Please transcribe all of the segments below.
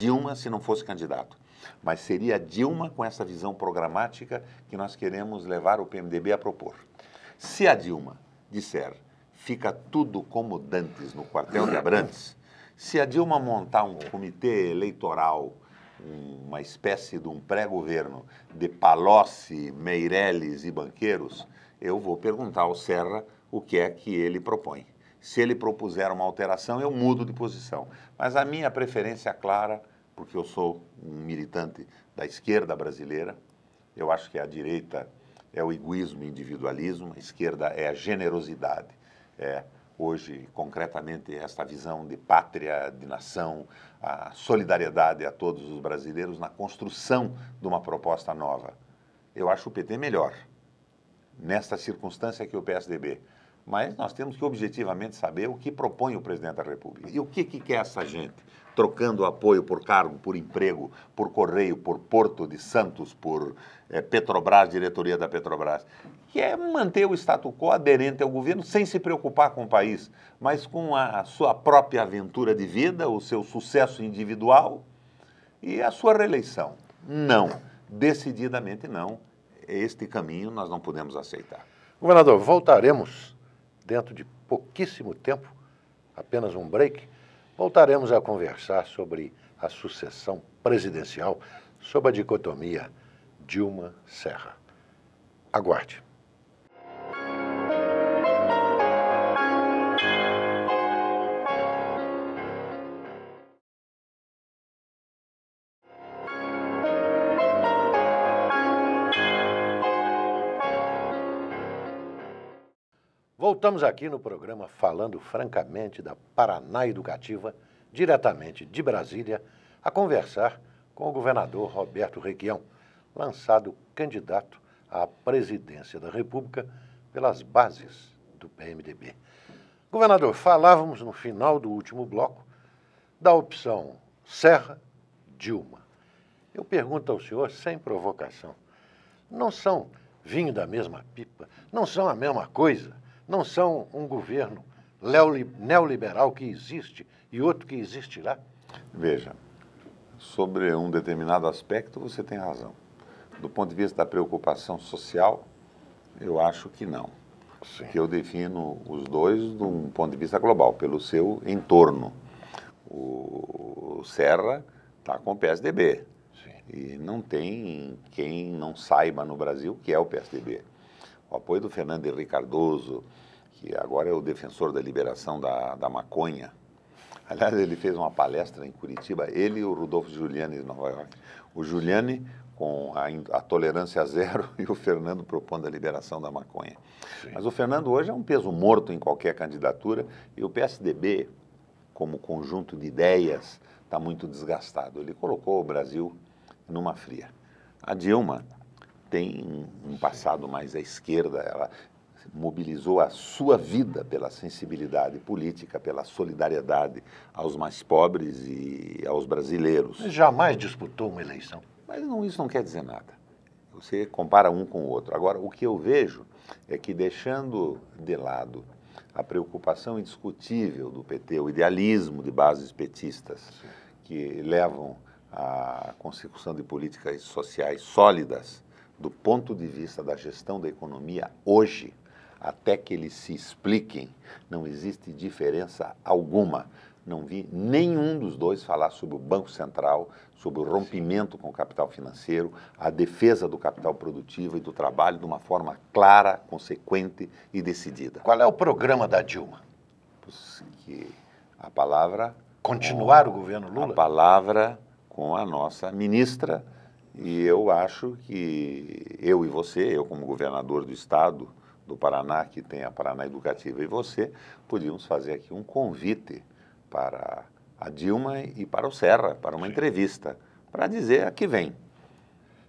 Dilma se não fosse candidato. Mas seria Dilma com essa visão programática que nós queremos levar o PMDB a propor. Se a Dilma disser, fica tudo como dantes no quartel de Abrantes, se a Dilma montar um comitê eleitoral, uma espécie de um pré-governo de Palocci, Meirelles e banqueiros, eu vou perguntar ao Serra o que é que ele propõe. Se ele propuser uma alteração, eu mudo de posição. Mas a minha preferência é clara, porque eu sou um militante da esquerda brasileira, eu acho que a direita é o egoísmo e individualismo, a esquerda é a generosidade, hoje, concretamente, esta visão de pátria, de nação, a solidariedade a todos os brasileiros na construção de uma proposta nova. Eu acho o PT melhor, nesta circunstância que o PSDB. Mas nós temos que objetivamente saber o que propõe o presidente da República. E o que quer essa gente? Trocando apoio por cargo, por emprego, por Correio, por Porto de Santos, por Petrobras, diretoria da Petrobras, que é manter o status quo aderente ao governo sem se preocupar com o país, mas com a sua própria aventura de vida, o seu sucesso individual e a sua reeleição. Não, decididamente não. Este caminho nós não podemos aceitar. Governador, voltaremos dentro de pouquíssimo tempo, apenas um break, voltaremos a conversar sobre a sucessão presidencial, sobre a dicotomia Dilma-Serra. Aguarde. Voltamos aqui no programa Falando Francamente da Paraná Educativa, diretamente de Brasília, a conversar com o governador Roberto Requião, lançado candidato à presidência da República pelas bases do PMDB. Governador, falávamos no final do último bloco da opção Serra-Dilma. Eu pergunto ao senhor, sem provocação, não são vinho da mesma pipa? Não são a mesma coisa? Não são um governo neoliberal que existe e outro que existirá? Veja, sobre um determinado aspecto você tem razão. Do ponto de vista da preocupação social, eu acho que não. Sim. Que eu defino os dois de um ponto de vista global, pelo seu entorno. O Serra está com o PSDB. Sim. E não tem quem não saiba no Brasil o que é o PSDB. O apoio do Fernando Henrique Cardoso, que agora é o defensor da liberação da maconha. Aliás, ele fez uma palestra em Curitiba, ele e o Rudolfo Giuliani de Nova York. O Giuliani com a tolerância zero e o Fernando propondo a liberação da maconha. Sim. Mas o Fernando hoje é um peso morto em qualquer candidatura e o PSDB, como conjunto de ideias, está muito desgastado. Ele colocou o Brasil numa fria. A Dilma tem um passado mais à esquerda, ela mobilizou a sua vida pela sensibilidade política, pela solidariedade aos mais pobres e aos brasileiros. Mas jamais disputou uma eleição. Mas isso não quer dizer nada. Você compara um com o outro. Agora, o que eu vejo é que, deixando de lado a preocupação indiscutível do PT, o idealismo de bases petistas, sim, que levam à consecução de políticas sociais sólidas, do ponto de vista da gestão da economia, hoje, até que eles se expliquem, não existe diferença alguma. Não vi nenhum dos dois falar sobre o Banco Central, sobre o rompimento com o capital financeiro, a defesa do capital produtivo e do trabalho de uma forma clara, consequente e decidida. Qual é o programa da Dilma? Que a palavra... Continuar o governo Lula? A palavra com a nossa ministra, e eu acho que eu e você, eu como governador do estado do Paraná, que tem a Paraná Educativa, e você, podíamos fazer aqui um convite para a Dilma e para o Serra, para uma entrevista, para dizer a que vem.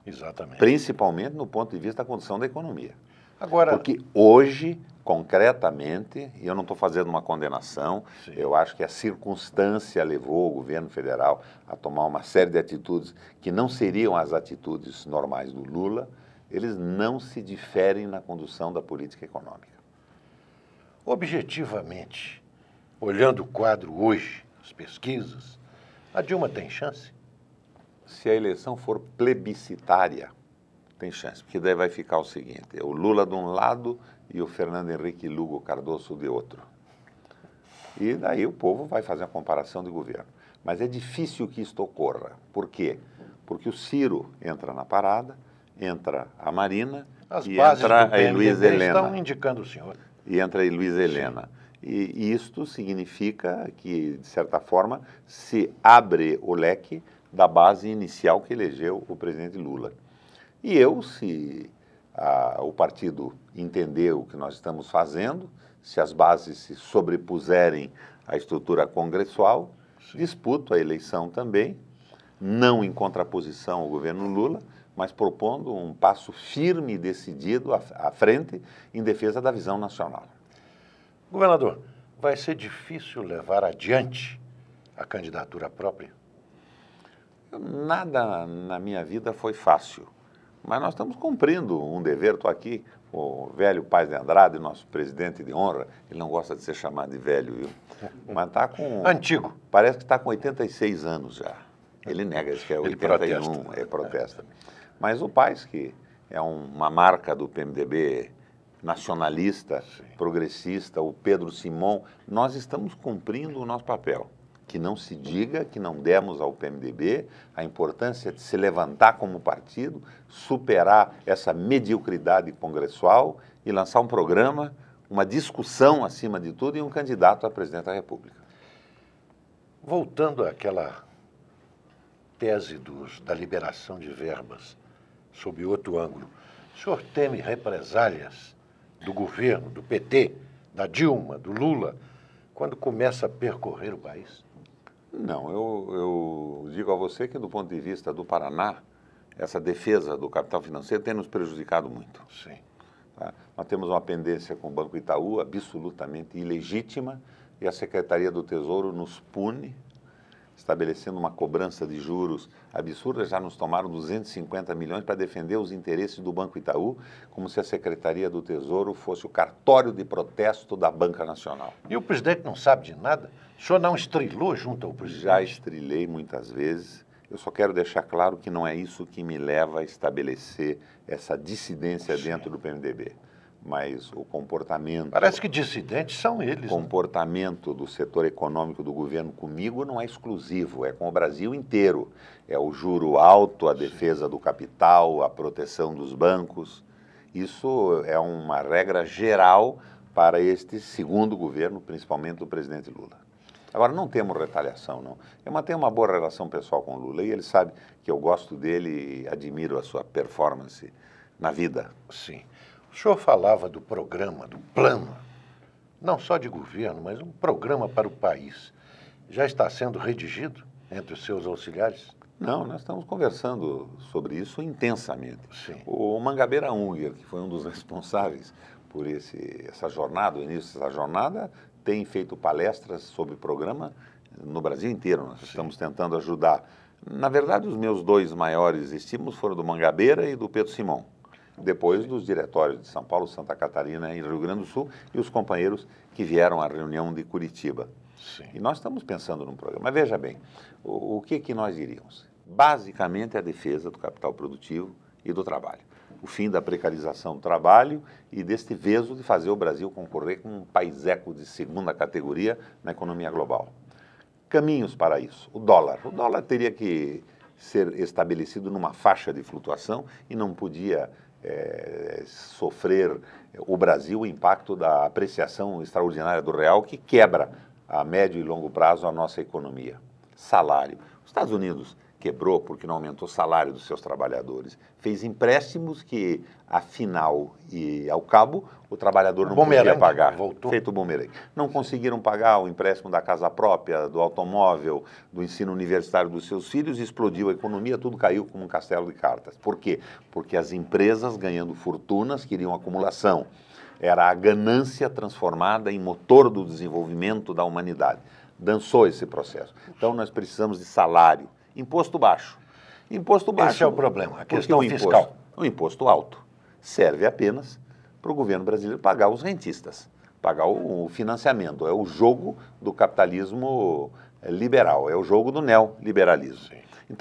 Exatamente. Principalmente no ponto de vista da condição da economia. Agora, porque hoje, concretamente, e eu não estou fazendo uma condenação, sim, eu acho que a circunstância levou o governo federal a tomar uma série de atitudes que não seriam as atitudes normais do Lula, eles não se diferem na condução da política econômica. Objetivamente, olhando o quadro hoje, as pesquisas, a Dilma tem chance? Se a eleição for plebiscitária, tem chance, porque daí vai ficar o seguinte, o Lula de um lado e o Fernando Henrique Lugo Cardoso de outro. E daí o povo vai fazer uma comparação de governo. Mas é difícil que isto ocorra. Por quê? Porque o Ciro entra na parada, entra a Marina e entra a Heloísa Helena. Estão indicando o senhor. E entra a Heloísa Helena. E isto significa que, de certa forma, se abre o leque da base inicial que elegeu o presidente Lula. E eu, se o partido entender o que nós estamos fazendo, se as bases se sobrepuserem à estrutura congressual, disputo a eleição também, não em contraposição ao governo Lula, mas propondo um passo firme e decidido à frente em defesa da visão nacional. Governador, vai ser difícil levar adiante a candidatura própria? Nada na minha vida foi fácil, mas nós estamos cumprindo um dever. Estou aqui, o velho Paz de Andrade, nosso presidente de honra, ele não gosta de ser chamado de velho, viu? Mas está com... Antigo. Parece que está com 86 anos já. Ele nega, diz que é 81, protesta. Mas o Paz, que é uma marca do PMDB nacionalista, progressista, o Pedro Simon, nós estamos cumprindo o nosso papel. Que não se diga que não demos ao PMDB a importância de se levantar como partido, superar essa mediocridade congressual e lançar um programa, uma discussão acima de tudo e um candidato a presidente da República. Voltando àquela tese da liberação de verbas, sob outro ângulo, o senhor teme represálias do governo, do PT, da Dilma, do Lula, quando começa a percorrer o país? Não, eu digo a você que do ponto de vista do Paraná, essa defesa do capital financeiro tem nos prejudicado muito. Sim. Tá? Nós temos uma pendência com o Banco Itaú absolutamente ilegítima e a Secretaria do Tesouro nos pune, estabelecendo uma cobrança de juros absurda. Já nos tomaram 250 milhões para defender os interesses do Banco Itaú, como se a Secretaria do Tesouro fosse o cartório de protesto da Banca Nacional. E o presidente não sabe de nada? O senhor não estrilou junto ao presidente? Já estrilei muitas vezes. Eu só quero deixar claro que não é isso que me leva a estabelecer essa dissidência dentro do PMDB. Mas o comportamento... Parece que dissidentes são eles. O comportamento do setor econômico do governo comigo não é exclusivo, é com o Brasil inteiro. É o juro alto, a defesa do capital, a proteção dos bancos. Isso é uma regra geral para este segundo governo, principalmente do presidente Lula. Agora, não temos retaliação, não. Eu mantenho uma boa relação pessoal com o Lula e ele sabe que eu gosto dele e admiro a sua performance na vida. Sim. O senhor falava do programa, do plano, não só de governo, mas um programa para o país. Já está sendo redigido entre os seus auxiliares? Não, nós estamos conversando sobre isso intensamente. Sim. O Mangabeira Unger, que foi um dos responsáveis por essa jornada, o início dessa jornada, tem feito palestras sobre o programa no Brasil inteiro. Nós estamos tentando ajudar. Na verdade, os meus dois maiores estímulos foram do Mangabeira e do Pedro Simon. Depois dos diretórios de São Paulo, Santa Catarina e Rio Grande do Sul e os companheiros que vieram à reunião de Curitiba. Sim. E nós estamos pensando num programa. Mas veja bem, o que nós diríamos? Basicamente a defesa do capital produtivo e do trabalho. O fim da precarização do trabalho e deste veso de fazer o Brasil concorrer com um país-eco de segunda categoria na economia global. Caminhos para isso. O dólar. O dólar teria que ser estabelecido numa faixa de flutuação e não podia sofrer o Brasil o impacto da apreciação extraordinária do real que quebra a médio e longo prazo a nossa economia. Salário. Os Estados Unidos quebrou porque não aumentou o salário dos seus trabalhadores. Fez empréstimos que, afinal e ao cabo, o trabalhador não podia pagar. Voltou. Feito o bumerangue. Não conseguiram pagar o empréstimo da casa própria, do automóvel, do ensino universitário dos seus filhos, explodiu a economia, tudo caiu como um castelo de cartas. Por quê? Porque as empresas, ganhando fortunas, queriam acumulação. Era a ganância transformada em motor do desenvolvimento da humanidade. Dançou esse processo. Então, nós precisamos de salário. Imposto baixo. Imposto baixo. Esse é o problema, a questão fiscal. O imposto alto serve apenas para o governo brasileiro pagar os rentistas, pagar o financiamento. É o jogo do capitalismo liberal, é o jogo do neoliberalismo. Sim. Então,